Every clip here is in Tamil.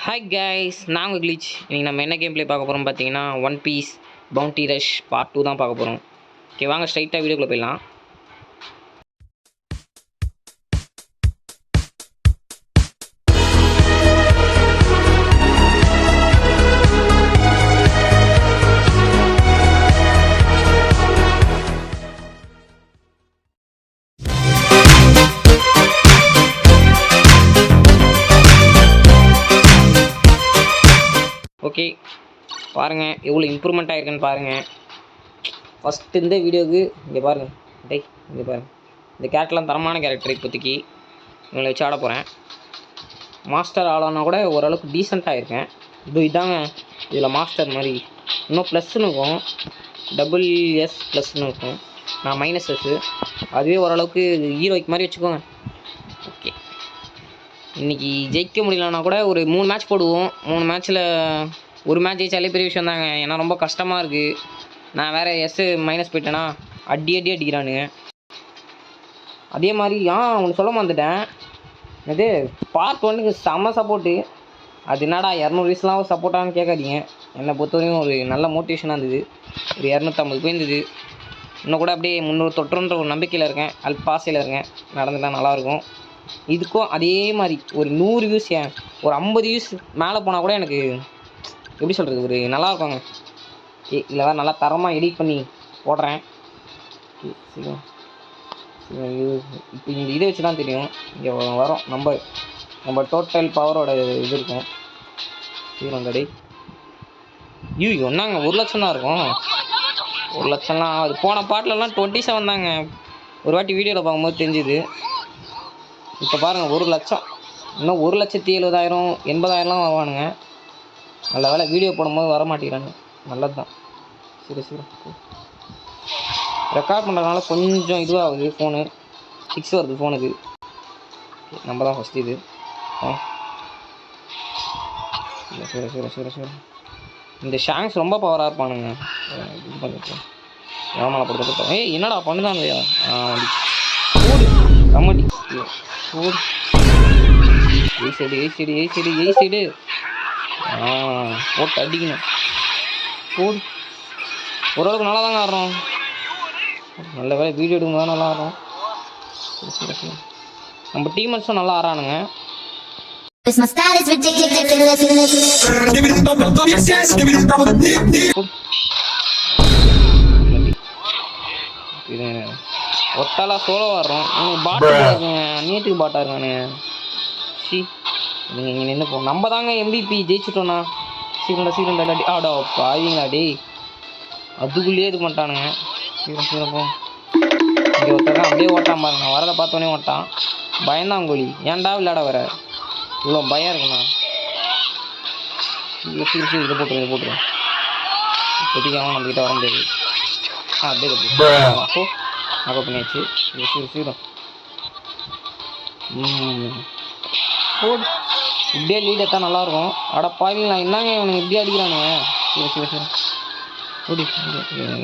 ஹாய் கைஸ், நான் உங்கள் கிளிச். இன்றைக்கி நம்ம என்ன கேம் ப்ளே பார்க்க போகிறோம் பார்த்தீங்கன்னா, One Piece Bounty Rush part 2 தான் பார்க்க போகிறோம். ஓகே, வாங்க ஸ்ட்ரைட்டாக வீடியோக்குள்ளே போயிடலாம். ஓகே, பாருங்கள் எவ்வளோ இம்ப்ரூவ்மெண்ட் ஆகிருக்குன்னு பாருங்கள். ஃபஸ்ட்டு இந்த வீடியோவுக்கு இங்கே பாருங்கள், இங்கே பாருங்கள். இந்த கேரக்டர்லாம் தரமான கேரக்டர். இப்போதைக்கு இவங்களை வச்சு ஆட போகிறேன். மாஸ்டர் ஆளானா கூட ஓரளவுக்கு டீசெண்டாக இருக்கேன். இதாங்க இதில் மாஸ்டர் மாதிரி இன்னும் ப்ளஸ்ன்னு இருக்கும், WS ப்ளஸ்ன்னு இருக்கும். நான் -S. அதுவே ஓரளவுக்கு ஹீரோய்க்கு மாதிரி வச்சுக்கோங்க. ஓகே, இன்றைக்கி ஜெயிக்க முடியலன்னா கூட ஒரு 3 மேட்ச் போடுவோம். 3 மேட்ச்சில் ஒரு மேட்ச் ஜெயிச்சாலே பெரிய விஷயம் தாங்க. ஏன்னா ரொம்ப கஷ்டமாக இருக்குது. நான் வேறு -, போயிட்டேன்னா அடிக்கிறானுங்க. அதே மாதிரி ஒன்று சொல்ல வந்துட்டேன். இது பார்ட் 1க்கு செம்ம சப்போர்ட்டு. அது என்னடா 200 வயசுலாம் சப்போர்ட்டானு கேட்காதீங்க. என்னை பொறுத்தவரையும் ஒரு நல்ல மோட்டிவேஷனாக இருந்தது. ஒரு 250 போயிருந்தது. இன்னும் கூட அப்படியே 300 தொட்டுன்ற ஒரு நம்பிக்கையில் இருக்கேன். பாசையில் இருக்கேன். நடந்துட்டால் நல்லாயிருக்கும். இதுக்கும் அதே மாதிரி ஒரு 100 வியூஸ், ஒரு 50 வியூஸ் மேலே போனால் கூட எனக்கு எப்படி சொல்கிறது, ஒரு நல்லாயிருக்குங்க. இல்லை வேறு நல்லா தரமாக எடிட் பண்ணி போடுறேன். இப்போ இந்த இதை வச்சு தான் தெரியும். இங்கே வரும் நம்ம டோட்டல் பவரோட இது இருக்கும். சீரங்கடை என்னங்க 1 லட்சம் தான் இருக்கும். 1 லட்சம்லாம் அது போன பாட்டிலலாம் 27 தாங்க. ஒரு வாட்டி வீடியோவில் பார்க்கும்போது தெரிஞ்சுது. இப்போ பாருங்கள் 1 லட்சம். இன்னும் 1,70,000 80,000லாம் வருவானுங்க. நல்ல வேலை வீடியோ போடும்போது வர மாட்டேங்கிறாங்க. நல்லது தான். சரி ரெக்கார்ட் பண்ணுறதுனால கொஞ்சம் இதுவாகுது. ஃபோனு 6 வருது ஃபோனுக்கு. நம்ம தான் ஃபஸ்ட்டு இது. சரி இந்த ஷாங்ஸ் ரொம்ப பவராக இருப்பானுங்க. இது பண்ணிட்டு ஏமாலை படுத்த என்னடா பண்ணுதான் இல்லையா? கம்மடி ஏய் சைடு போட்டு அடிக்கணும். ஓரளவுக்கு நல்லா தாங்க ஆடுறோம். நல்ல வேலை வீடியோ எடுக்கும்போது தான் நல்லா ஆடுறோம். சரி நம்ம டீம்மேட்ஸும் நல்லா ஆடுறானுங்க. ஒத்தாலா சோலோ ஆடுறோம். பாட்டு நீட்டுக்கு பாட்டாக இருக்கானுங்க. நீங்கள் இங்கே நின்று போகும். நம்ம தாங்க MVP ஜெயிச்சிட்டோண்ணா. சீக்கிரம் அடி ஆடா பாவீங்களா டே. அதுக்குள்ளேயே இது பண்ணிட்டானுங்க. சீக்கிரம் போ. இங்கே ஒருத்தர் அப்படியே ஓட்டான் பாருங்க. வரதை பார்த்தோன்னே ஓட்டான். பயந்தான் கோழி. ஏன்டா விளையாட வர இவ்வளோ பயம் இருக்குண்ணா. சீக்கிரம் இதை போட்டுருவேன். இப்போதைக்கு அவன் நம்மக்கிட்ட வர முடியாது. அப்படியே அப்போ மேக்கப் பண்ணியாச்சு. சீக்கிரம் இப்படியே லீட் எடுத்தால் நல்லாயிருக்கும். அட பாவீங்களா, என்னங்க இவனுங்க இப்படியே அடிக்கிறானுங்க. சரி ஓடி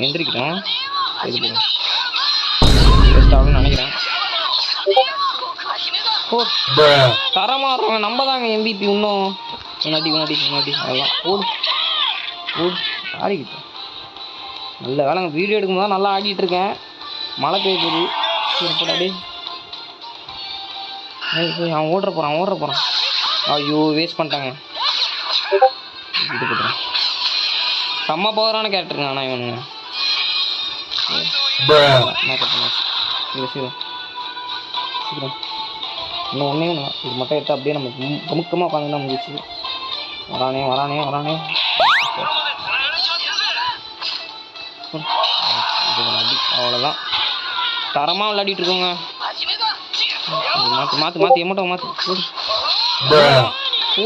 எந்திரிக்கிட்டோம். இது பெஸ்ட் ஆகும்னு நினைக்கிறேன். தரமாக இருப்பாங்க. நம்ம தாங்க MVP. இன்னும் முன்னாடி அதெல்லாம் ஓடு ஆடிக்கிட்டோம். நல்ல வேலைங்க வீடியோ எடுக்கும்போது தான் நல்லா ஆடிட்டுருக்கேன். மழை பெய்யுது. சரி அவன் ஓடுற போகிறான். ஐயோ வேஸ்ட் பண்ணிட்டாங்க. இது போட்டுறேன். செம்ம பவரான கேரக்டருங்க. ஆனால் இவனுங்க சீக்கிரம் இன்னும் ஒன்றே இது மட்டும் எடுத்து அப்படியே நம்ம முக்கமாக உட்காந்து முடிச்சு. வரானே அவ்வளோதான். தரமாக விளையாடிட்டு இருக்கோங்க. மாற்று எமோட்டோ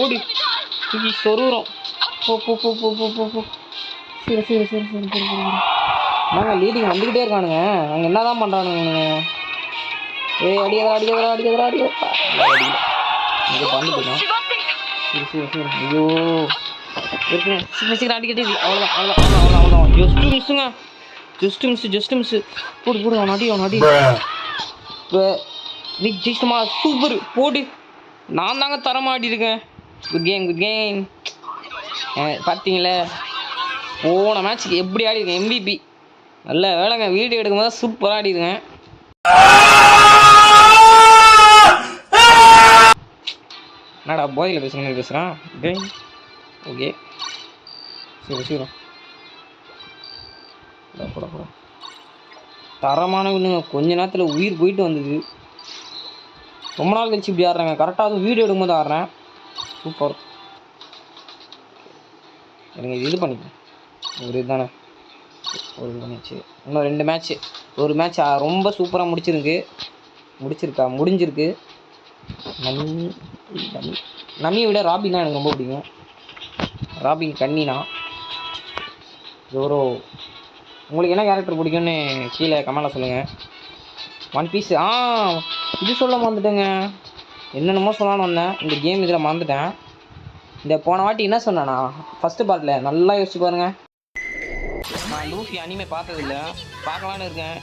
ஓடி தூக்கி சொருகிறோம். போ. சரி நாங்கள் லீடிங் வந்துக்கிட்டே இருக்கானுங்க. நாங்கள் என்ன தான் பண்ணுறானுங்க. அடிக்கிறா இங்கே பண்ணிட்டுருக்கோம். சரி ஐயோ சீக்கிரம் அடிக்கடி. அவ்வளோதான். Just miss. போடு அவன் அடி. இப்போ நீ ஜெயிச்சுமா. சூப்பர் போடு. நான் தாங்க தரமாக ஆடிருக்கேன். Good game good game. பார்த்தீங்களே போன மேட்ச்சுக்கு எப்படி ஆடிருக்கேன், MVP. நல்ல வேலைங்க, வீடியோ எடுக்கும்போது சூப்பராக ஆடிருக்கேன். என்னடா போதையில் பேசுகிற மாதிரி பேசுகிறான். கேம் ஓகே சரி சரி போட போட தரமான விண்ணுங்க. கொஞ்ச நேரத்தில் உயிர் போயிட்டு வந்தது. ரொம்ப நாள் கழிச்சு இப்படி ஆடுறாங்க. கரெக்டாக அதுவும் வீடியோ எடுக்கும்போது ஆடுறேன். சூப்பர். எனக்கு இது பண்ணிக்கேன் ஒரு இதுதானே ஒரு மேட்ச்சு இன்னும் 2 மேட்ச்சு. ஒரு மேட்ச் ரொம்ப சூப்பராக முடிஞ்சிருக்கு. நமியை விட ராபின்னா எனக்கு ரொம்ப பிடிக்கும். ராபின் கன்னினா ஜோரோ. உங்களுக்கு என்ன கேரக்டர் பிடிக்கும்னு கீழே கமெண்ட்டில் சொல்லுங்கள். ஒன் பீஸ் இது சொல்ல மறந்துட்டேங்க. என்னென்னமோ சொல்லலான்னு வந்தேன், இந்த கேம் இதில் மறந்துட்டேன். இந்த போன வாட்டி என்ன சொன்னேண்ணா ஃபஸ்ட்டு பார்ட்டில் நல்லா யோசிச்சு பாருங்க. நான் லூஃபி அனிமே பார்த்ததில்ல, பார்க்கலான்னு இருக்கேன்.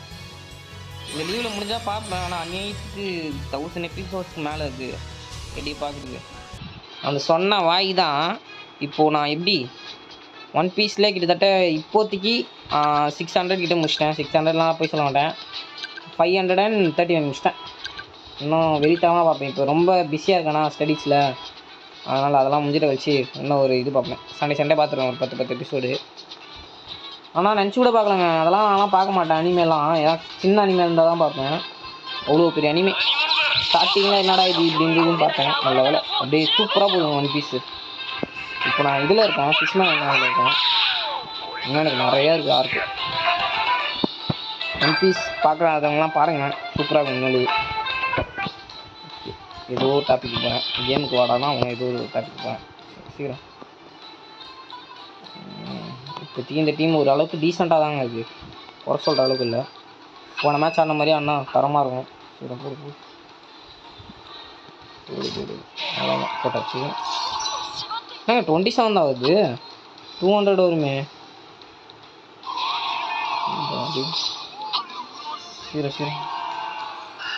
இந்த லீவில் முடிஞ்சால் பார்ப்பேன். ஆனால் அன்னைக்கு 1000 எபிசோட்ஸ்க்கு மேலே இருக்குது எப்படி பார்க்குறதுக்கு. அந்த சொன்ன வாய் தான் இப்போது நான் எப்படி ஒன் பீஸில் கிட்டத்தட்ட இப்போதைக்கு 600 கிட்ட முடிச்சிட்டேன். 600லாம் போய் சொல்ல மாட்டேன், 531 முடிச்சிட்டேன். இன்னும் வெறித்தனமாக பார்ப்பேன். இப்போ ரொம்ப பிஸியாக இருக்கேனா ஸ்டடீஸில், அதனால் அதெல்லாம் முடிஞ்சிட்ட வச்சு இன்னும் ஒரு இது பார்ப்பேன். சண்டே பார்த்துருவேன் ஒரு 10 எபிசோடு. ஆனால் நினச்சி கூட பார்க்கலங்க, அதெல்லாம் பார்க்க மாட்டேன். அனிமேலாம் ஏதாவது சின்ன அனிமே இருந்தால் தான் பார்ப்பேன். அவ்வளோ பெரிய அனிமே ஸ்டார்டிங்கில் என்னடா இது இப்படின்னு பார்த்தேன். நல்ல வேலை அப்படியே சூப்பராக போதும் ஒன் பீஸு. இப்போ நான் இதில் இருக்கேன், கிருஷ்ணா இருக்கேன். இன்னும் எனக்கு நிறையா இருக்குது ஆர்க்கு. ஒன் பீஸ் பார்க்குறாதவங்களாம் பாருங்கள், சூப்பராக இருக்கும். முன்னாடி ஏதோ ஒரு டாபிக் போகிறேன், கேமுக்கு வாடானா அவங்க ஏதோ ஒரு டாபிக் போகிறேன். சீக்கிரம் இப்போதைக்கு இந்த டீம் ஓரளவுக்கு டீசெண்டாக தாங்க இருக்குது, குறை சொல்கிற அளவுக்கு இல்லை. போன மேட்ச் ஆன மாதிரியே அண்ணா தரமாக இருக்கும். சீக்கிரம் போடு அவ்வளோதான் போட்டாச்சு. என்னங்க 27 தான் வருது, 200 வருமே. சரி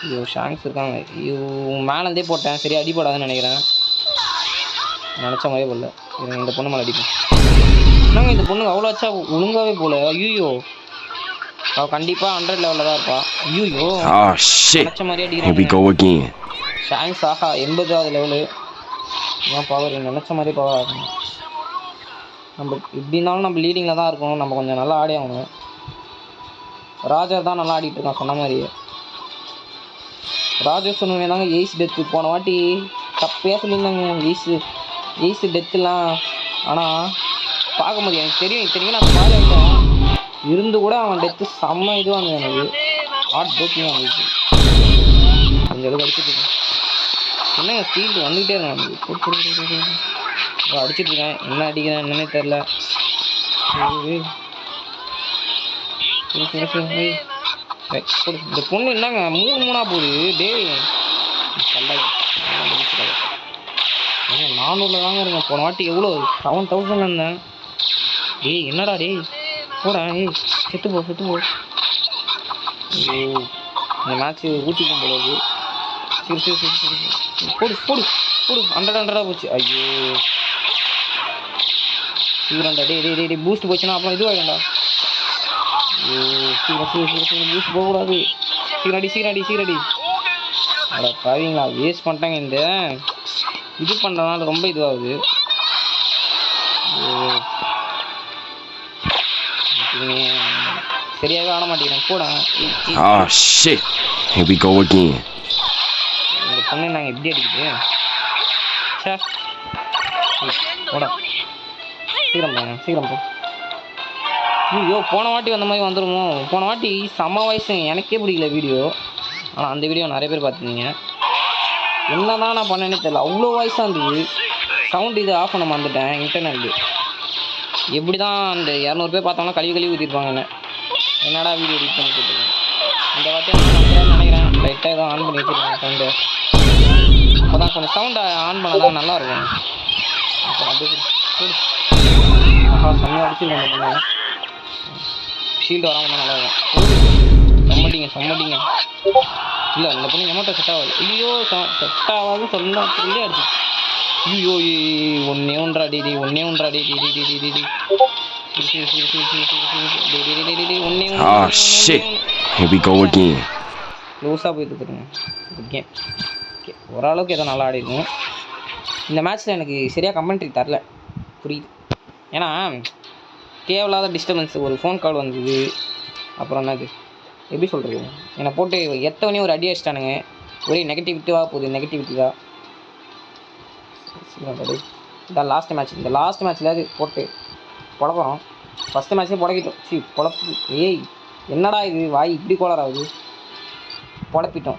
ஐயோ ஷாங்ஸ் இருக்காங்க. ஐயோ மேலேருந்தே போட்டேன், சரி அடிப்படாதுன்னு நினைக்கிறேன். நினச்ச மாதிரியே போடல. இந்த பொண்ணு மேலே அடிப்பேன். என்னங்க இந்த பொண்ணுங்க அவ்வளோ ஆச்சா ஒழுங்காகவே போல. ஐயோ அவள் கண்டிப்பாக 100 லெவலில் தான் இருப்பா. ஐயோ நினச்ச மாதிரியே அடிக்கிறாங்க. ஷாங்ஸ் 80வது லெவலு. ஏன் பவர் நினச்ச மாதிரியே பவர் ஆகணும். நம்ம எப்படி இருந்தாலும் நம்ம லீடிங்கில் தான் இருக்கணும். நம்ம கொஞ்சம் நல்லா ஆடி ஆகணும். ராஜா தான் நல்லா ஆடிட்டு இருக்கான் சொன்ன மாதிரியே. ராஜா சொன்ன தாங்க எய்ஸ் டெத்து போன வாட்டி தப்பையாக சொல்லியிருந்தாங்க. எய்ஸு டெத்துலாம் ஆனால் பார்க்கும்போது எனக்கு தெரியும் நான் பாருட்டேன் இருந்து கூட அவன் டெத்து செம்ம இதுவாக இருந்தது. எனக்கு ஹார்ட் ப்ரோக்கிங்காக இருந்துச்சு. கொஞ்சம் அளவுக்கு அடிச்சுட்டு என்னங்க ஸ்பீடு வந்துக்கிட்டே இருக்கேன். அடிச்சிட்ருக்கேன், என்ன அடிக்கிறேன் என்னன்னே தெரில. இந்த பொண்ணு என்னங்க 3 போகுது. டே 400 தாங்க இருங்க. போன வாட்டி எவ்வளோ 7000 இருந்தேன். டேய் என்னடா டேய் போடா. செத்து போ. ஐயோ இந்த மேட்ச்சு ஊட்டிக்கும் போல. சரி போடு 100 போச்சு. ஐயோ சீக்கிரம்டா. டே பூஸ்ட் போச்சுன்னா அப்புறம் இதுவாகிடா. ஐயோ சீக்கிரம் பூஸ்ட் போகக்கூடாது. சீக்கிரடி. அட பாவீங்களா, வேஸ்ட் பண்ணிட்டாங்க. இந்த இது பண்ணுறதுனால ரொம்ப இதுவாகுது. சரியாகவே ஆட மாட்டேங்கிறேன். போட இந்த பொண்ணு நாங்கள் எப்படி அடிக்குது. போட சீக்கிரம் போ. ஐயோ போன வாட்டி வந்த மாதிரி வந்துடுமோ. போன வாட்டி செம்ம வயசு எனக்கே பிடிக்கல வீடியோ. ஆனால் அந்த வீடியோ நிறைய பேர் பார்த்துருந்தீங்க. என்ன தான் நான் பண்ணேன்னே தெரியல, அவ்வளோ வயசாக இருந்தது. சவுண்ட் இது ஆஃப் பண்ண மறந்துட்டேன். இன்டர்நெட்டு எப்படி தான் அந்த 200 பேர் பார்த்தோம்னா கழுவி ஊற்றிருப்பாங்க. என்னடா வீடியோ எடிட் பண்ணி கொடுத்துருக்கேன். இந்த வாட்டி நான் நினைக்கிறேன் லைட்டாக எதுவும் ஆன் பண்ணி வச்சுருக்கேன் சவுண்டு. அப்போ தான் கொஞ்சம் சவுண்டை ஆன் பண்ணால் தான் நல்லாயிருக்கும். அப்போ அப்படியே செம்மையாக அடிச்சுருக்கேன். ஷீல்டு வராமல் தான் நல்லாயிருக்கும். சம்மட்டிங்க இல்லை இந்த பொண்ணு எமோட்டோ செட் ஆகாது. ஐயோ செட் ஆகாதுன்னு சொன்னா அடிச்சு ஐயோ ஒன்னே ஒன்றா டி ஒன்னே ஒன்றா டி டி டி டி டி டி Oh shit. Here we go again. க்ளோஸாக போயிட்டு இருக்குங்க கேம். ஓகே ஓரளவுக்கு ஏதோ நல்லா ஆடிருக்கும். இந்த மேட்ச்சில் எனக்கு சரியாக கமெண்ட்ரி தரல, புரியுது. ஏன்னா தேவையில்லாத டிஸ்டர்பன்ஸ், ஒரு ஃபோன் கால் வந்தது, அப்புறம் என்னது எப்படி சொல்கிறது, என்னை போட்டு எத்தவனையும் ஒரு அடி அடிச்சிட்டானுங்க. ஒரே நெகட்டிவிட்டிவாக போகுது, நெகட்டிவிட்டிவாக. இதான் லாஸ்ட் மேட்ச். இந்த லாஸ்ட் மேட்ச்லேயாவது போட்டு புழப்போம். ஃபஸ்ட்டு மேட்ச்சே புழக்கிட்டோம். பொழப்பு. ஏய் என்னடா இது வாய் இப்படி கோளாறாகுது. புழப்பிட்டோம்.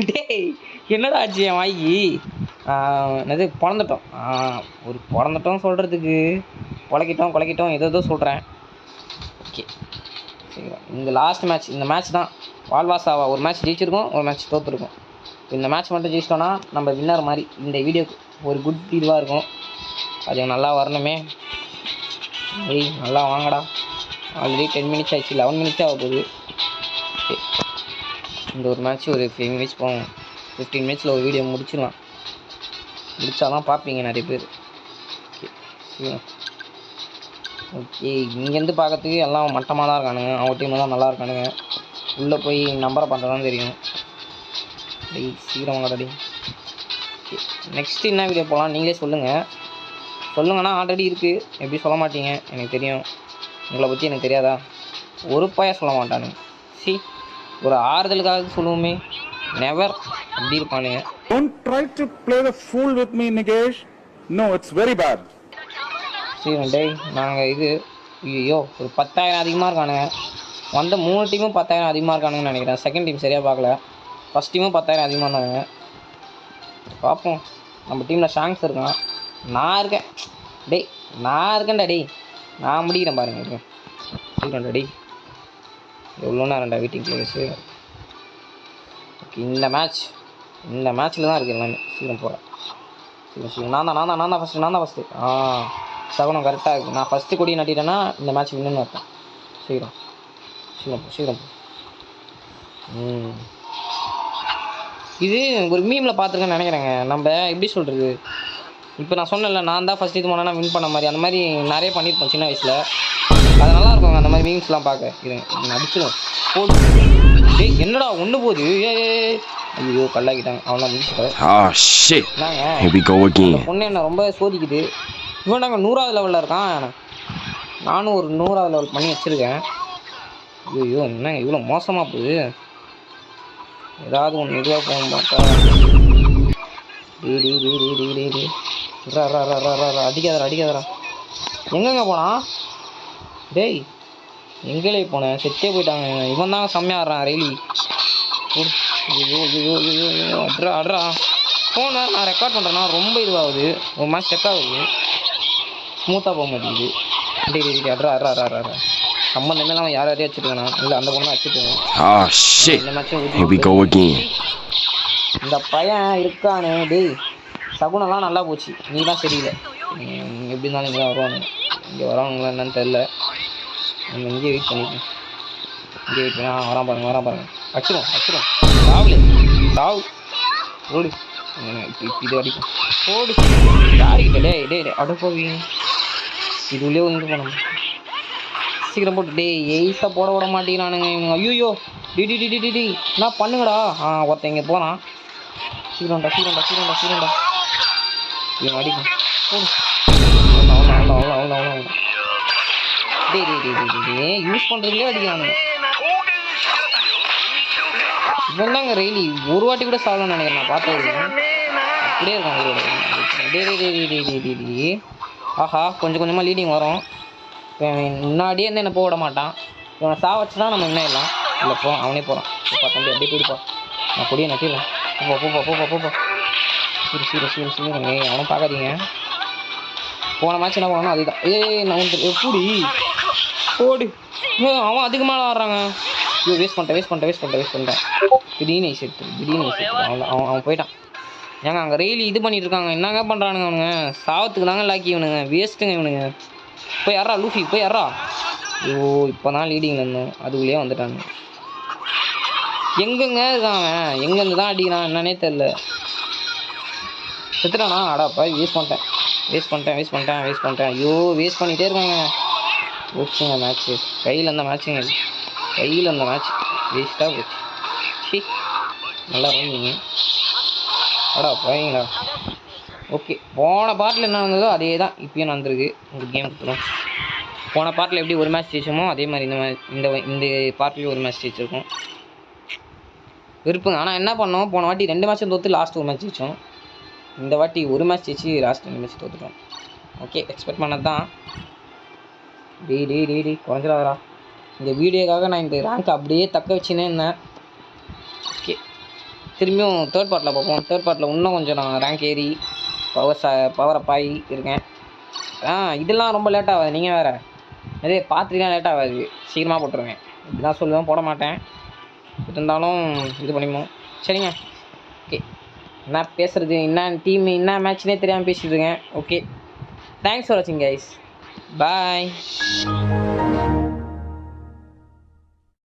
டேய் என்னடா ஆச்சு என் வாய்க்கு? என்னது பிறந்துட்டோம். ஒரு பிறந்துட்டோம் சொல்கிறதுக்கு குலைக்கிட்டோம் ஏதோ சொல்கிறேன். ஓகே சரிங்களா, இந்த லாஸ்ட் மேட்ச், இந்த மேட்ச் தான் வால்வாசாவா. ஒரு மேட்ச் ஜெயிச்சிருக்கோம், ஒரு மேட்ச் தோற்றுருக்கோம். இந்த மேட்ச் மட்டும் ஜெயிச்சிட்டோன்னா நம்ம வின்னர் மாதிரி. இந்த வீடியோக்கு ஒரு குட் இதுவாக இருக்கும். அது நல்லா வரணுமே. ஏய் நல்லா வாங்கடா. ஆல்ரெடி 10 மினிட்ஸ் ஆயிடுச்சு, 11 மினிட்ஸ் ஆக போகுது. ஓகே இந்த ஒரு மேட்ச் ஒரு 5 மினிட்ஸ் போகும். 15 மினிட்ஸில் ஒரு வீடியோ முடிச்சிடலாம். முடித்தாதான் பார்ப்பீங்க நிறைய பேர். ஓகே சரி. ஓகே இங்கேருந்து பார்க்கறதுக்கு எல்லாம் மட்டமாக தான் இருக்கானுங்க. அவங்க டீம் தான் நல்லா இருக்கானுங்க. உள்ளே போய் நம்பரை பார்த்தா தான் தெரியும். டேய் சீக்கிரம் வாங்கடா டேய். ஓகே நெக்ஸ்ட்டு என்ன வீடியோ போகலாம் நீங்களே சொல்லுங்கன்னா ஆல்ரெடி இருக்குது. எப்படி சொல்ல மாட்டீங்க எனக்கு தெரியும். உங்களை பற்றி எனக்கு தெரியாதா? ஒரு பையன் சொல்ல மாட்டானுங்க. ஒரு ஆறுதலுக்காக சொல்லுவோமே, நெவர் அப்படி இருப்பானுங்க. Don't try to play the fool with me, Nikesh. No, it's very bad. சரி டேய் நாங்கள் இது ஐயோ ஒரு 10,000 அதிகமாக இருக்கானுங்க. வந்த 3 டீமும் 10,000 அதிகமாக இருக்கானுங்கன்னு நினைக்கிறேன். செகண்ட் டீம் சரியாக பார்க்கல. ஃபஸ்ட் டீமும் 10,000 அதிகமாக இருந்தாங்க. பார்ப்போம், நம்ம டீமில் ஷாங்ஸ் இருக்கான். நான் இருக்கேன் டேய், நான் இருக்கேன்டா டேய், நான் முடிக்கிறேன் பாருங்க. சொல்கிறேன்டா டேய், எவ்வளோ நேரம்டா வெயிட்டிங் பிளேஸு. ஓகே இந்த மேட்ச்சில் தான் இருக்குது எல்லாமே. சீக்கிரம் போகிறேன். சீக்கிரம் நான் தான் ஃபஸ்ட்டு. சகுனம் கரெக்டாக இருக்குது. நான் ஃபஸ்ட்டு கொடி நட்டிட்டேன்னா இந்த மேட்ச் வின்னுன்னு அர்த்தம். சீக்கிரம் இது ஒரு மீமில் பார்த்துருக்கேன்னு நினைக்கிறேங்க. நம்ம எப்படி சொல்கிறது, இப்போ நான் சொன்னேன்ல நான் தான் ஃபஸ்ட் இது போனேன்னா வின் பண்ண மாதிரி, அந்த மாதிரி நிறைய பண்ணியிருப்போம் சின்ன வயசில். அது நல்லா இருக்குங்க அந்த மாதிரி மீம்ஸ்லாம் பார்க்க. இது அடிச்சிடும் போடு. டேய் என்னடா ஒன்று போகுது. ஐயோ கல்லாக்கிட்டாங்க. அவன் முடிச்சுட்டேன். பொண்ணு என்ன ரொம்ப சோதிக்குது. இவன் நாங்கள் 100வது லெவலில் இருக்கான். நானும் ஒரு 100வது லெவல் பண்ணி வச்சுருக்கேன். ஐயோ என்னங்க இவ்வளோ மோசமாக போகுது. ஏதாவது ஒன்று இதுவாக போக மாட்டேன். அடிக்காதரா. எங்கெங்க போனான் டேய்? எங்களே போனேன், செத்தே போயிட்டாங்க. இவன் தாங்க செம்மையாக ஆடுறான் ரெய்லி. ஐயோ அட்ரா ஃபோனை நான் ரெக்கார்ட் பண்ணுறேன்னா ரொம்ப இதுவாகுது. ஒரு மேட்ச் செக் ஆகுது, ஸ்மூத்தாக போக மாட்டேங்குது. டேய் அட்ரா சம்மந்தமே இல்லாமல் யாரையும் வச்சுட்டுங்கண்ணா. இல்லை அந்த பொண்ணை வச்சுட்டுங்க. இந்த மேட்சும் இந்த பையன் இருக்கானே டேய். சகுனெல்லாம் நல்லா போச்சு, நீ தான் சரியில்லை. எப்படி இருந்தாலும் இங்கே தான் வருவானுங்க. இங்கே வரவங்களா என்னன்னு தெரில. நம்ம இங்கேயே வெயிட் பண்ணிப்போம். வரான் பாருங்க. அடிச்சிடும் சாவு ஓடு. இது அடிக்கும் ஓடு. யாருக்கிட்ட டேய் அடுப்போவீங்க. இது உள்ளே வந்து போனோம். சீக்கிரம் போட்டு டேய் எய்ஸாக போட விட மாட்டேங்கிறானுங்க இவங்க. ஐயோ டி என்ன பண்ணுங்கடா. ஒருத்தன் இங்கே போகிறான். சீக்கிரம்டா இவன் அடிக்கும் போடு. அவ்வளோ டே யூஸ் பண்ணுறதுலேயே அடிக்கிறானுங்க. இவன் தாங்க ரெய்லி ஒரு வாட்டி கூட சாகலன்னு நினைக்கிறேன். நான் பார்த்தது அப்படியே இருக்கான். டே ஆஹா கொஞ்சம் கொஞ்சமாக லீடிங் வரும். முன்னாடியே இருந்து என்ன போக விட மாட்டான். இவனை சாவச்சு தான் நம்ம என்ன இல்லை போ. அவனே போகிறான். தம்பி அப்படியே போயிடுப்பா. நான் கொடியை நட்டிடுறேன். போப்பா. சீக்கிரம் அவனும் பார்க்காதீங்க. போன மேட்ச் என்ன பண்ணணும் அதுதான். நான் எப்படி போடு. அவன் அதிகமாக ஆடுறாங்க. ஐயோ வேஸ்ட் பண்ணிட்டேன். திடீர்னு அவன் போயிட்டான். ஏங்க அங்கே ரெய்லி இது பண்ணிட்டு இருக்காங்க. என்னங்க பண்ணுறானுங்க அவனுங்க? சாவத்துக்கு தாங்க லாக்கி இவனுங்க. வேஸ்ட்டுங்க இவனுங்க. போய் யாரா லூஃபி போய் யாரா. ஐயோ இப்போ தான் லீடிங்கில் இருந்தோம், அதுக்குள்ளேயே வந்துட்டானுங்க. எங்கெங்க இருக்கான் அவன்? எங்கேருந்து தான் அடிக்கிறான் என்னன்னே தெரில. செத்துட்டானா? அடாப்பா வேஸ்ட் பண்ணிட்டேன். ஐயோ வேஸ்ட் பண்ணிகிட்டே இருக்காங்க. போச்சுங்க மேட்ச்சு. கையில் அந்த மேட்ச் வேஸ்ட்டாக போச்சு. சி நல்லா இருந்தீங்க. அடா போய்ங்களா. ஓகே, போன பார்ட்டில் என்ன வந்ததோ அதே தான் இப்பயும் நடந்திருக்கு. உங்கள் கேம் கொடுத்துரும். போன பார்ட்டில் எப்படி ஒரு மேட்ச் ஜெயிச்சோமோ அதே மாதிரி இந்த பார்ட்லேயும் ஒரு மேட்ச் ஜெயிச்சிருக்கோம். விருப்பங்க. ஆனால் என்ன பண்ணோம், போன வாட்டி 2 மேட்சும் தோற்று லாஸ்ட் ஒரு மேட்ச் ஜெயிச்சோம். இந்த வாட்டி ஒரு மேட்ச் ஜெயிச்சு லாஸ்ட் 2 மேட்ச் தோற்றுட்டோம். ஓகே, எக்ஸ்பெக்ட் பண்ணது தான். டே குறைஞ்சிடாதரா. இந்த வீடியோக்காக நான் இந்த ரேங்க் அப்படியே தக்க வச்சுன்னே இருந்தேன். ஓகே, திரும்பியும் தேர்ட் பார்ட்டில் பார்ப்போம். தேர்ட் பார்ட்டில் இன்னும் கொஞ்சம் நான் ரேங்க் ஏறி பவர் அப் ஆகி இருக்கேன். இதெல்லாம் ரொம்ப லேட் ஆகாது. நீங்கள் வேறு நிறைய பார்த்துலாம் லேட் ஆகாது, சீக்கிரமாக போட்டுருவேன். இப்படி தான் சொல்லுவேன், போட மாட்டேன். இருந்தாலும் இது பண்ணிப்போம். சரிங்க. ஓகே, என்ன பேசுகிறது, என்ன டீம் என்ன மேட்ச்னே தெரியாமல் பேசிட்டு இருக்கேன். ஓகே, தேங்க்ஸ் ஃபார் வாட்சிங் கைஸ். பாய்.